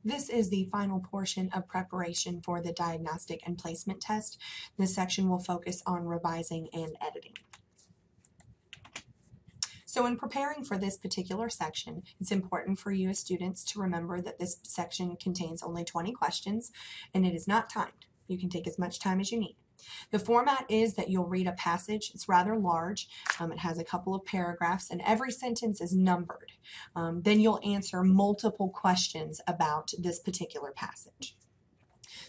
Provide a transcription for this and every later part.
This is the final portion of preparation for the diagnostic and placement test. This section will focus on revising and editing. So in preparing for this particular section, it's important for you as students to remember that this section contains only 20 questions and it is not timed. You can take as much time as you need. The format is that you'll read a passage. It's rather large. It has a couple of paragraphs and every sentence is numbered. Then you'll answer multiple questions about this particular passage.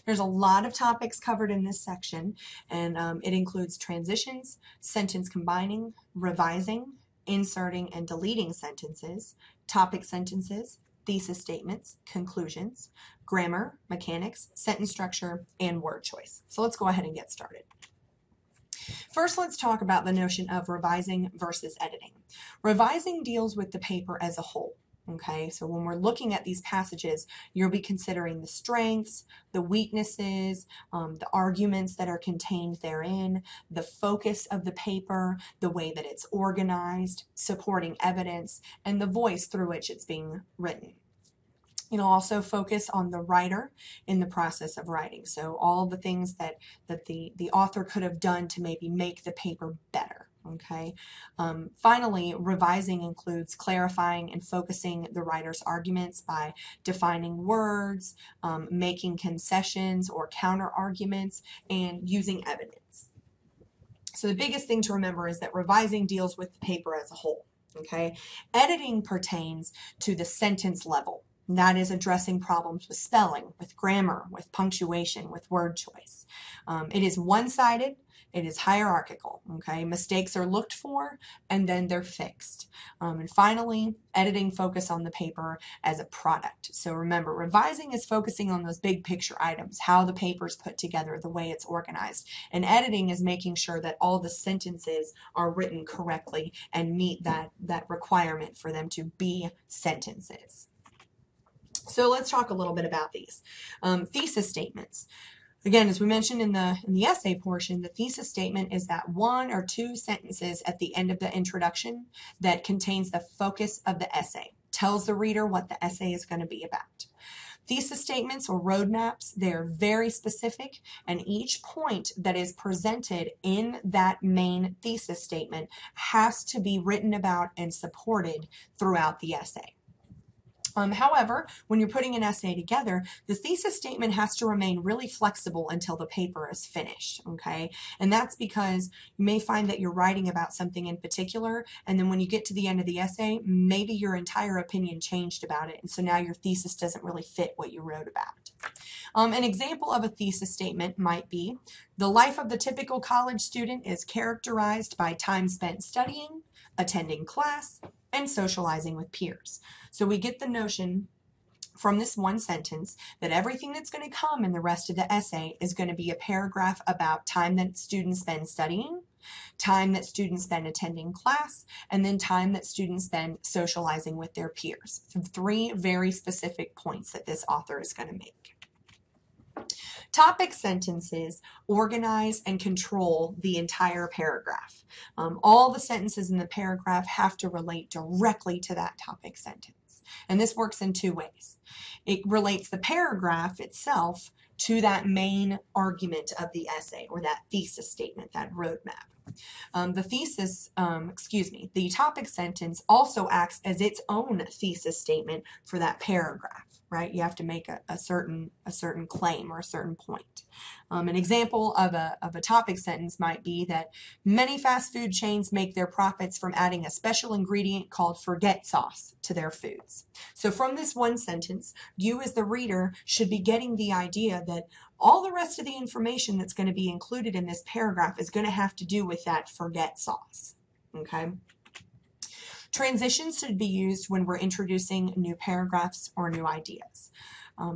There's a lot of topics covered in this section, and it includes transitions, sentence combining, revising, inserting and deleting sentences, topic sentences, thesis statements, conclusions, grammar, mechanics, sentence structure, and word choice. So let's go ahead and get started. First, let's talk about the notion of revising versus editing. Revising deals with the paper as a whole. Okay, so when we're looking at these passages, you'll be considering the strengths, the weaknesses, the arguments that are contained therein, the focus of the paper, the way that it's organized, supporting evidence, and the voice through which it's being written. You'll also focus on the writer in the process of writing. So all the things that the author could have done to maybe make the paper better. Okay. Finally, revising includes clarifying and focusing the writer's arguments by defining words, making concessions or counter arguments, and using evidence. So the biggest thing to remember is that revising deals with the paper as a whole. Okay. Editing pertains to the sentence level. That is addressing problems with spelling, with grammar, with punctuation, with word choice. It is one-sided. It is hierarchical, okay? Mistakes are looked for and then they're fixed. And finally, editing focus on the paper as a product. So remember, revising is focusing on those big picture items, how the paper is put together, the way it's organized. And editing is making sure that all the sentences are written correctly and meet that requirement for them to be sentences. So let's talk a little bit about these. Thesis statements. Again, as we mentioned in the essay portion, the thesis statement is that one or two sentences at the end of the introduction that contains the focus of the essay, tells the reader what the essay is going to be about. Thesis statements or roadmaps, they're very specific, and each point that is presented in that main thesis statement has to be written about and supported throughout the essay. However, when you're putting an essay together, the thesis statement has to remain really flexible until the paper is finished, okay? And that's because you may find that you're writing about something in particular, and then when you get to the end of the essay, maybe your entire opinion changed about it, and so now your thesis doesn't really fit what you wrote about. An example of a thesis statement might be, the life of the typical college student is characterized by time spent studying, attending class, and socializing with peers. So we get the notion from this one sentence that everything that's going to come in the rest of the essay is going to be a paragraph about time that students spend studying, time that students spend attending class, and then time that students spend socializing with their peers. So 3 very specific points that this author is going to make. Topic sentences organize and control the entire paragraph. All the sentences in the paragraph have to relate directly to that topic sentence. And this works in 2 ways. It relates the paragraph itself to that main argument of the essay or that thesis statement, that roadmap. The topic sentence also acts as its own thesis statement for that paragraph, right? You have to make a certain claim or a certain point. An example of a topic sentence might be that many fast food chains make their profits from adding a special ingredient called forget sauce to their foods. So from this one sentence, you as the reader should be getting the idea that all the rest of the information that's going to be included in this paragraph is going to have to do with that forget sauce, okay? Transitions should be used when we're introducing new paragraphs or new ideas.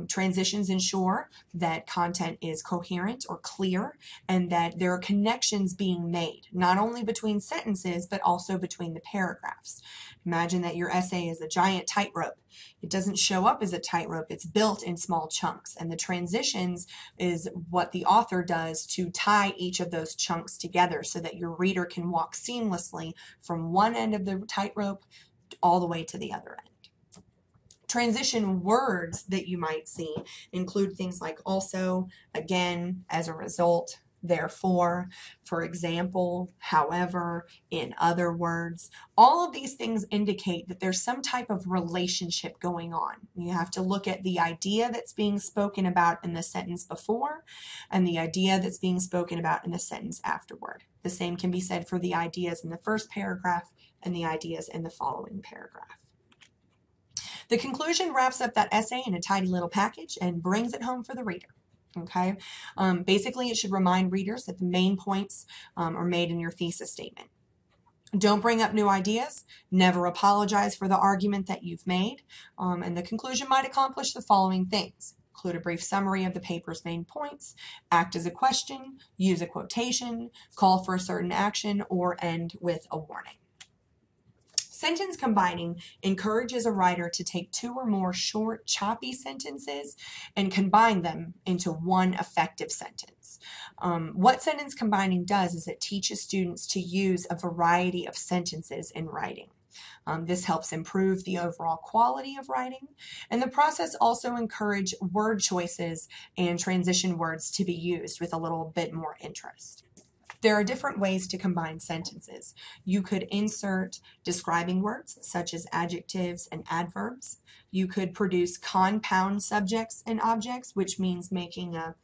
Transitions ensure that content is coherent or clear and that there are connections being made, not only between sentences, but also between the paragraphs. Imagine that your essay is a giant tightrope. It doesn't show up as a tightrope, it's built in small chunks. And the transitions is what the author does to tie each of those chunks together so that your reader can walk seamlessly from one end of the tightrope all the way to the other end. Transition words that you might see include things like also, again, as a result, therefore, for example, however, in other words. All of these things indicate that there's some type of relationship going on. You have to look at the idea that's being spoken about in the sentence before and the idea that's being spoken about in the sentence afterward. The same can be said for the ideas in the first paragraph and the ideas in the following paragraph. The conclusion wraps up that essay in a tidy little package and brings it home for the reader. Okay, basically it should remind readers that the main points are made in your thesis statement. Don't bring up new ideas, never apologize for the argument that you've made, and the conclusion might accomplish the following things. Include a brief summary of the paper's main points, act as a question, use a quotation, call for a certain action, or end with a warning. Sentence combining encourages a writer to take two or more short, choppy sentences and combine them into one effective sentence. What sentence combining does is it teaches students to use a variety of sentences in writing. This helps improve the overall quality of writing, and the process also encourages word choices and transition words to be used with a little bit more interest. There are different ways to combine sentences. You could insert describing words such as adjectives and adverbs. You could produce compound subjects and objects, which means making a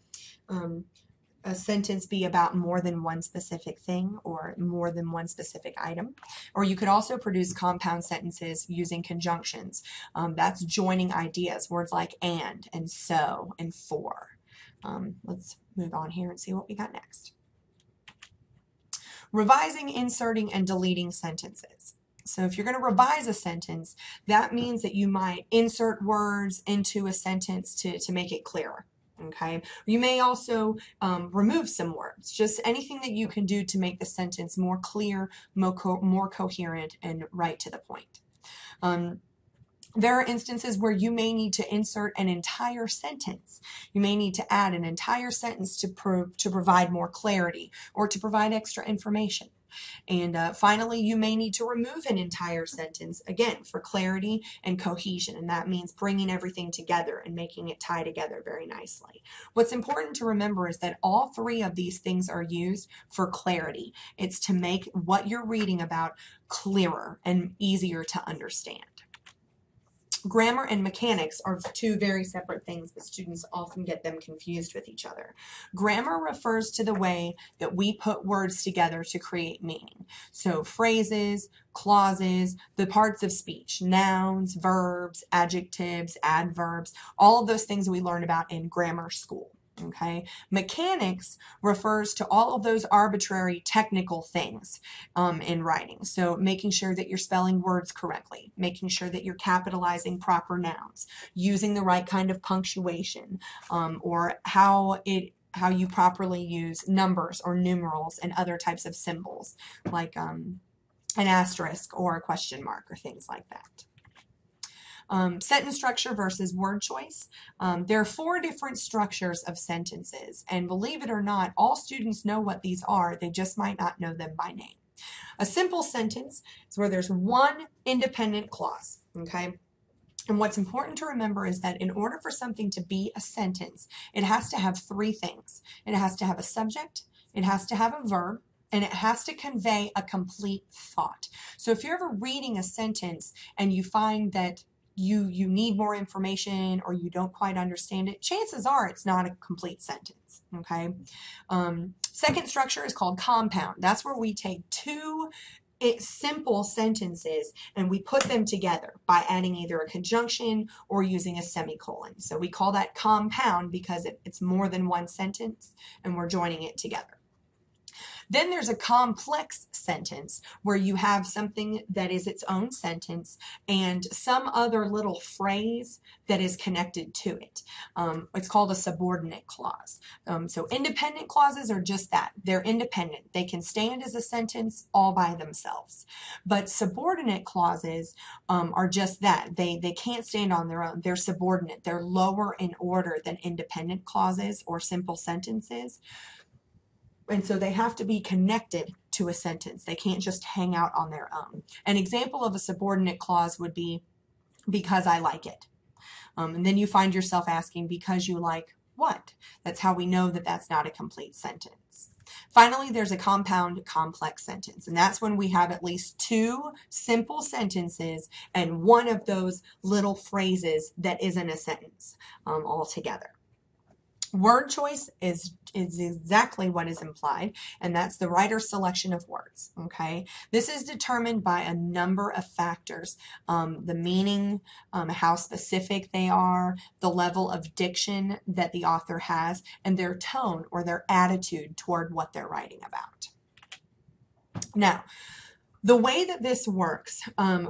sentence be about more than one specific thing or more than one specific item. Or you could also produce compound sentences using conjunctions. That's joining ideas, words like and so and for. Let's move on here and see what we got next. Revising, inserting, and deleting sentences. So if you're going to revise a sentence, that means that you might insert words into a sentence to make it clearer. Okay. You may also remove some words, just anything that you can do to make the sentence more clear, more coherent, and right to the point. There are instances where you may need to insert an entire sentence. You may need to add an entire sentence to provide more clarity or to provide extra information. And finally, you may need to remove an entire sentence, again, for clarity and cohesion, and that means bringing everything together and making it tie together very nicely. What's important to remember is that all three of these things are used for clarity. It's to make what you're reading about clearer and easier to understand. Grammar and mechanics are two very separate things, but students often get them confused with each other. Grammar refers to the way that we put words together to create meaning. So phrases, clauses, the parts of speech, nouns, verbs, adjectives, adverbs, all of those things we learn about in grammar school. Okay. Mechanics refers to all of those arbitrary technical things in writing. So making sure that you're spelling words correctly, making sure that you're capitalizing proper nouns, using the right kind of punctuation, or how you properly use numbers or numerals and other types of symbols like an asterisk or a question mark or things like that. Sentence structure versus word choice. There are 4 different structures of sentences, and believe it or not, all students know what these are, they just might not know them by name. A simple sentence is where there's one independent clause, okay? And what's important to remember is that in order for something to be a sentence, it has to have 3 things. It has to have a subject, it has to have a verb, and it has to convey a complete thought. So if you're ever reading a sentence and you find that you need more information or you don't quite understand it, chances are it's not a complete sentence, okay? Second structure is called compound. That's where we take 2 simple sentences and we put them together by adding either a conjunction or using a semicolon. So we call that compound because it's more than one sentence and we're joining it together. Then there's a complex sentence where you have something that is its own sentence and some other little phrase that is connected to it. It's called a subordinate clause. So independent clauses are just that. They're independent. They can stand as a sentence all by themselves. But subordinate clauses are just that. They can't stand on their own. They're subordinate. They're lower in order than independent clauses or simple sentences. And so they have to be connected to a sentence. They can't just hang out on their own. An example of a subordinate clause would be, because I like it. And then you find yourself asking, because you like what? That's how we know that that's not a complete sentence. Finally, there's a compound complex sentence, and that's when we have at least two simple sentences and one of those little phrases that isn't a sentence altogether. Word choice is exactly what is implied, and that's the writer's selection of words, okay? This is determined by a number of factors, the meaning, how specific they are, the level of diction that the author has, and their tone or their attitude toward what they're writing about. Now, the way that this works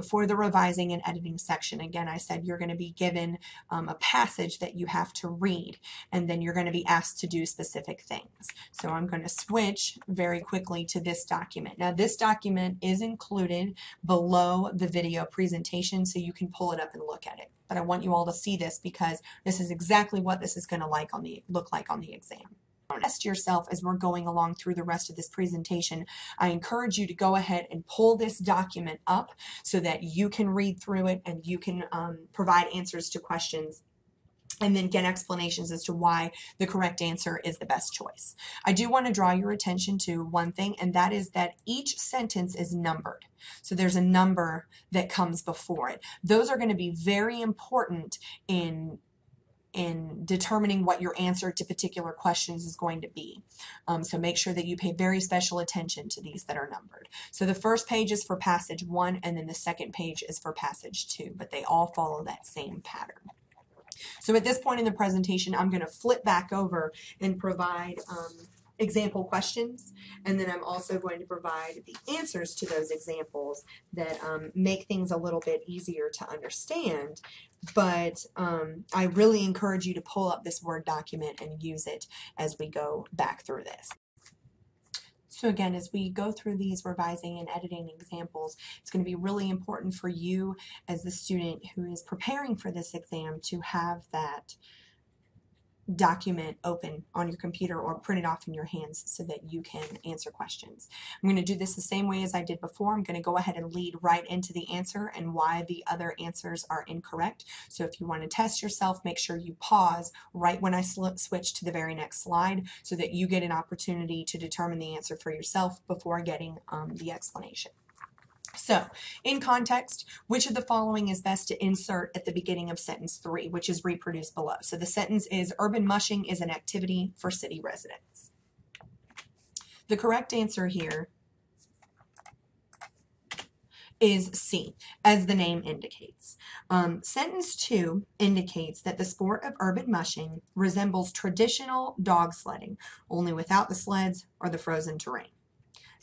for the revising and editing section, again, I said you're going to be given a passage that you have to read, and then you're going to be asked to do specific things. So I'm going to switch very quickly to this document. Now, this document is included below the video presentation, so you can pull it up and look at it. But I want you all to see this because this is exactly what this is going to look like on the exam. Test yourself as we're going along through the rest of this presentation. I encourage you to go ahead and pull this document up so that you can read through it and you can provide answers to questions and then get explanations as to why the correct answer is the best choice. I do want to draw your attention to one thing, and that is that each sentence is numbered. So there's a number that comes before it. Those are going to be very important in determining what your answer to particular questions is going to be. So make sure that you pay very special attention to these that are numbered. So the first page is for passage 1, and then the second page is for passage 2, but they all follow that same pattern. So at this point in the presentation, I'm going to flip back over and provide example questions, and then I'm also going to provide the answers to those examples that make things a little bit easier to understand. But I really encourage you to pull up this Word document and use it as we go back through this. So again, as we go through these revising and editing examples, it's going to be really important for you as the student who is preparing for this exam to have that document open on your computer or print it off in your hands so that you can answer questions. I'm going to do this the same way as I did before. I'm going to go ahead and lead right into the answer and why the other answers are incorrect. So if you want to test yourself, make sure you pause right when I switch to the very next slide so that you get an opportunity to determine the answer for yourself before getting the explanation. So, in context, which of the following is best to insert at the beginning of sentence 3, which is reproduced below? So the sentence is, urban mushing is an activity for city residents. The correct answer here is C, as the name indicates. Sentence 2 indicates that the sport of urban mushing resembles traditional dog sledding, only without the sleds or the frozen terrain.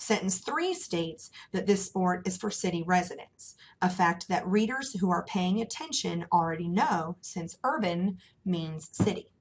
Sentence 3 states that this sport is for city residents, a fact that readers who are paying attention already know since urban means city.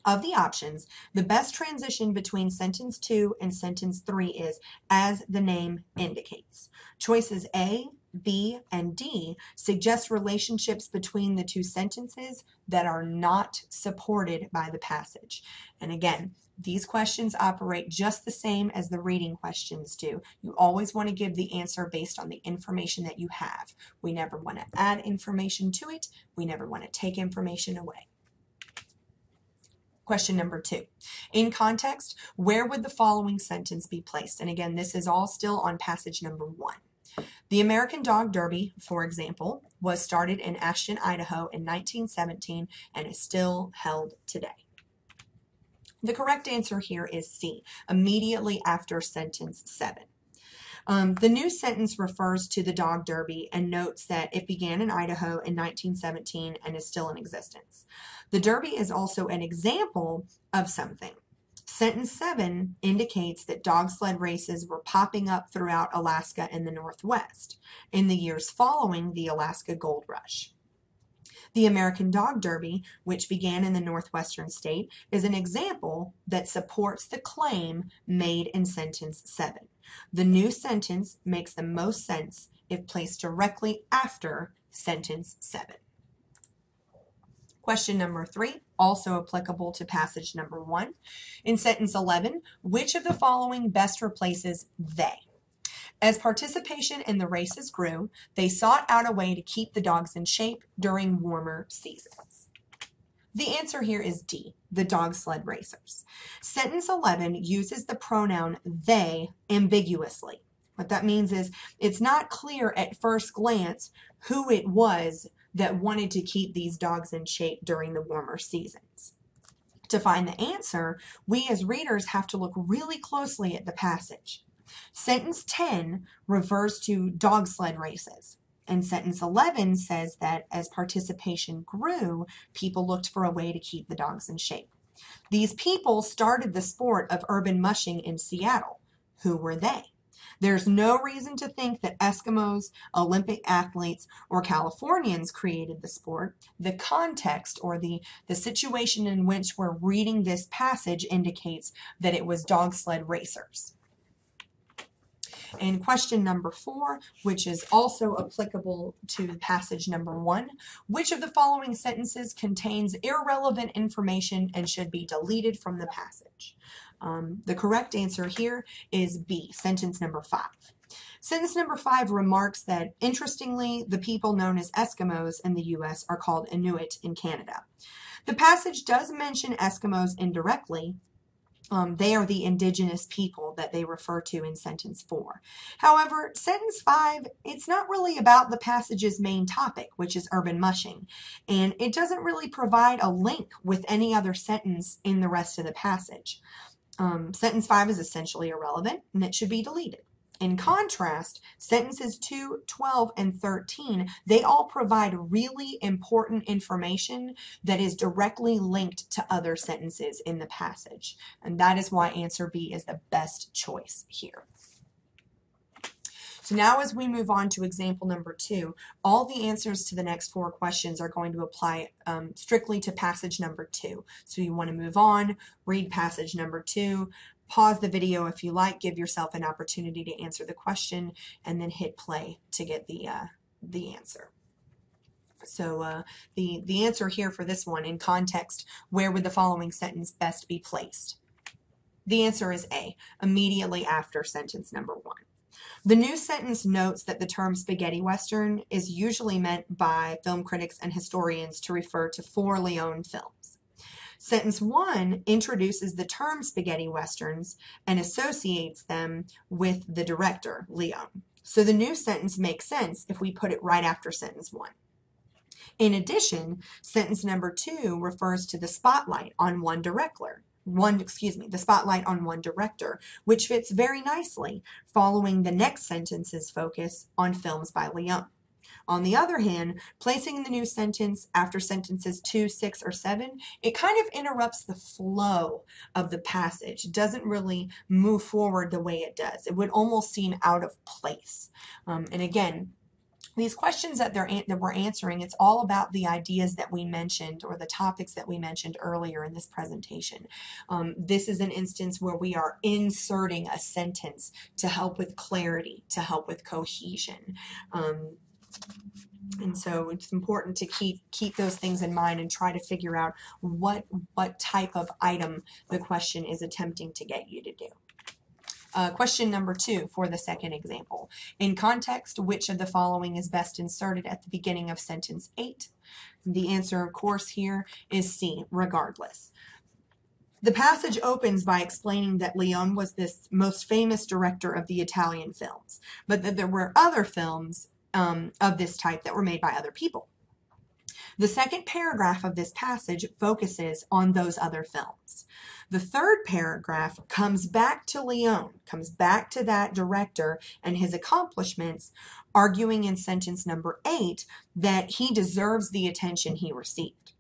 Of the options, the best transition between sentence 2 and sentence 3 is as the name indicates. Choices A, B, and D suggest relationships between the two sentences that are not supported by the passage. And again, these questions operate just the same as the reading questions do. You always want to give the answer based on the information that you have. We never want to add information to it. We never want to take information away. Question number 2. In context, where would the following sentence be placed? And again, this is all still on passage number 1. The American Dog Derby, for example, was started in Ashton, Idaho in 1917 and is still held today. The correct answer here is C, immediately after sentence 7. The new sentence refers to the Dog Derby and notes that it began in Idaho in 1917 and is still in existence. The Derby is also an example of something. Sentence 7 indicates that dog sled races were popping up throughout Alaska and the Northwest in the years following the Alaska Gold Rush. The American Dog Derby, which began in the northwestern state, is an example that supports the claim made in sentence 7. The new sentence makes the most sense if placed directly after sentence 7. Question number 3, also applicable to passage number 1. In sentence 11, which of the following best replaces they? As participation in the races grew, they sought out a way to keep the dogs in shape during warmer seasons. The answer here is D, the dog sled racers. Sentence 11 uses the pronoun they ambiguously. What that means is it's not clear at first glance who it was that wanted to keep these dogs in shape during the warmer seasons. To find the answer, we as readers have to look really closely at the passage. Sentence 10 refers to dog sled races. And sentence 11 says that as participation grew, people looked for a way to keep the dogs in shape. These people started the sport of urban mushing in Seattle. Who were they? There's no reason to think that Eskimos, Olympic athletes, or Californians created the sport. The context or the situation in which we're reading this passage indicates that it was dog sled racers. And question number 4, which is also applicable to passage number 1, which of the following sentences contains irrelevant information and should be deleted from the passage? The correct answer here is B, sentence number 5. Sentence number 5 remarks that, interestingly, the people known as Eskimos in the U.S. are called Inuit in Canada. The passage does mention Eskimos indirectly. They are the indigenous people that they refer to in sentence 4. However, sentence 5, it's not really about the passage's main topic, which is urban mushing, and it doesn't really provide a link with any other sentence in the rest of the passage. Sentence 5 is essentially irrelevant, and it should be deleted. In contrast, sentences 2, 12, and 13, they all provide really important information that is directly linked to other sentences in the passage. And that is why answer B is the best choice here. So now as we move on to example number 2, all the answers to the next 4 questions are going to apply strictly to passage number 2. So you want to move on, read passage number 2, pause the video if you like, give yourself an opportunity to answer the question, and then hit play to get the answer. So the answer here for this one, in context, where would the following sentence best be placed? The answer is A, immediately after sentence number 1. The new sentence notes that the term spaghetti western is usually meant by film critics and historians to refer to 4 Leone films. Sentence 1 introduces the term spaghetti westerns and associates them with the director, Leone. So the new sentence makes sense if we put it right after sentence 1. In addition, sentence number 2 refers to the spotlight on one director, which fits very nicely following the next sentence's focus on films by Leone. On the other hand, placing the new sentence after sentences 2, 6, or 7, it kind of interrupts the flow of the passage. It doesn't really move forward the way it does. It would almost seem out of place. And again, these questions that we're answering, it's all about the ideas that we mentioned or the topics that we mentioned earlier in this presentation. This is an instance where we are inserting a sentence to help with clarity, to help with cohesion. And so it's important to keep those things in mind and try to figure out what type of item the question is attempting to get you to do. Question number 2 for the second example. In context, which of the following is best inserted at the beginning of sentence 8? The answer, of course, here is C, regardless. The passage opens by explaining that Leone was this most famous director of the Italian films, but that there were other films of this type that were made by other people. The second paragraph of this passage focuses on those other films. The third paragraph comes back to Leone, comes back to that director and his accomplishments, arguing in sentence number 8 that he deserves the attention he received.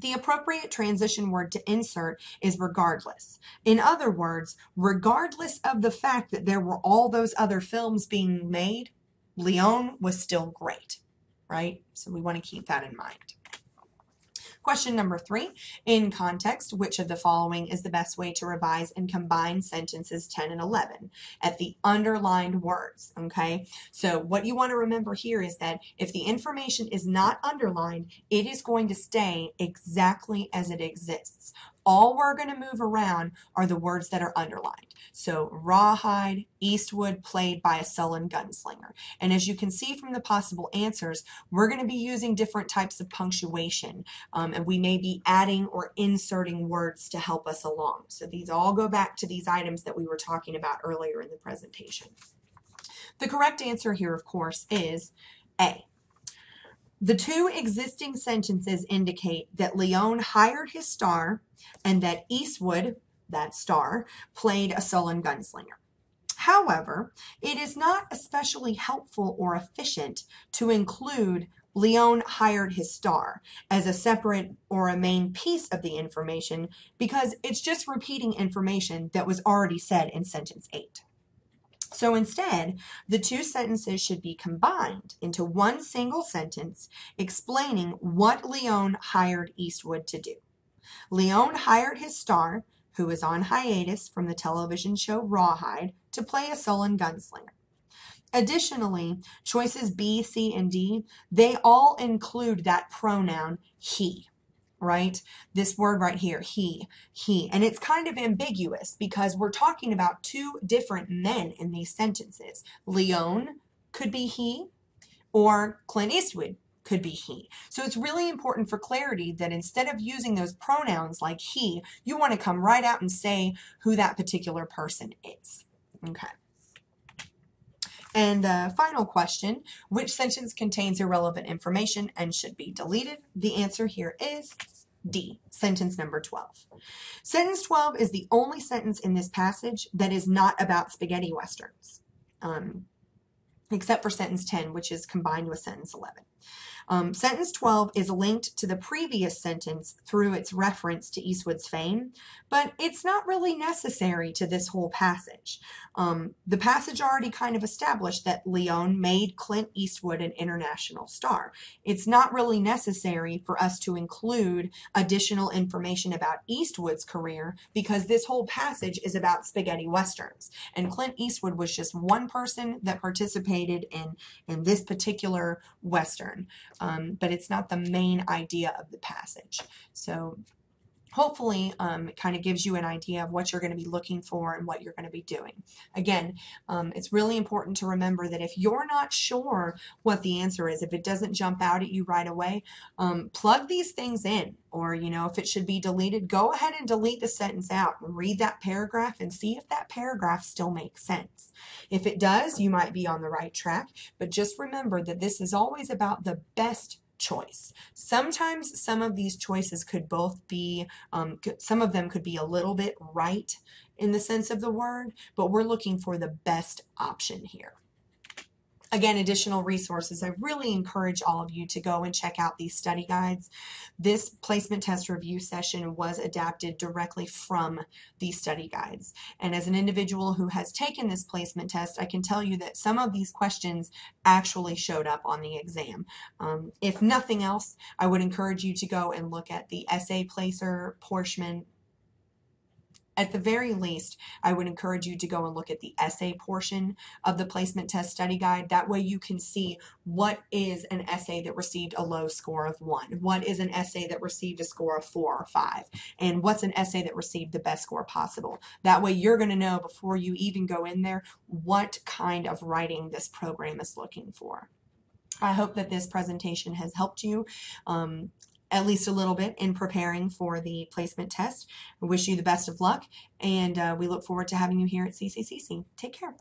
The appropriate transition word to insert is regardless. In other words, regardless of the fact that there were all those other films being made, Leone was still great, right? So we want to keep that in mind. Question number 3, in context, which of the following is the best way to revise and combine sentences 10 and 11 at the underlined words, okay? So what you want to remember here is that if the information is not underlined, it is going to stay exactly as it exists. all we're going to move around are the words that are underlined. So rawhide, Eastwood, played by a sullen gunslinger. And as you can see from the possible answers, we're going to be using different types of punctuation, and we may be adding or inserting words to help us along. So these all go back to these items that we were talking about earlier in the presentation. The correct answer here, of course, is A. The two existing sentences indicate that Leon hired his star and that Eastwood, that star, played a sullen gunslinger. However, it is not especially helpful or efficient to include Leon hired his star as a separate or a main piece of the information because it's just repeating information that was already said in sentence 8. So instead, the two sentences should be combined into one single sentence explaining what Leon hired Eastwood to do. Leon hired his star, who was on hiatus from the television show Rawhide, to play a sullen gunslinger. Additionally, choices B, C, and D, they all include that pronoun he, right? This word right here, he. And it's kind of ambiguous because we're talking about two different men in these sentences. Leon could be he, or Clint Eastwood could be he. So it's really important for clarity that instead of using those pronouns like he, you want to come right out and say who that particular person is. Okay. And the final question, which sentence contains irrelevant information and should be deleted? The answer here is D, sentence number 12. Sentence 12 is the only sentence in this passage that is not about spaghetti westerns, except for sentence 10, which is combined with sentence 11. Sentence 12 is linked to the previous sentence through its reference to Eastwood's fame, but it's not really necessary to this whole passage. The passage already kind of established that Leon made Clint Eastwood an international star. It's not really necessary for us to include additional information about Eastwood's career because this whole passage is about spaghetti westerns. And Clint Eastwood was just one person that participated in this particular western. But it's not the main idea of the passage. So hopefully it kind of gives you an idea of what you're going to be looking for and what you're going to be doing. Again, it's really important to remember that if you're not sure what the answer is, if it doesn't jump out at you right away, plug these things in. Or, you know, if it should be deleted, go ahead and delete the sentence out and read that paragraph and see if that paragraph still makes sense. If it does, you might be on the right track, but just remember that this is always about the best choice. Sometimes some of these choices could both be, some of them could be a little bit right in the sense of the word, but we're looking for the best option here. Again, additional resources. I really encourage all of you to go and check out these study guides. This placement test review session was adapted directly from these study guides. And as an individual who has taken this placement test, I can tell you that some of these questions actually showed up on the exam. If nothing else, I would encourage you to go and look at the essay placer portion. At the very least, I would encourage you to go and look at the essay portion of the placement test study guide. That way you can see what is an essay that received a low score of 1, what is an essay that received a score of 4 or 5, and what's an essay that received the best score possible. That way you're going to know before you even go in there what kind of writing this program is looking for. I hope that this presentation has helped you at least a little bit in preparing for the placement test. I wish you the best of luck, and we look forward to having you here at CCCC. Take care.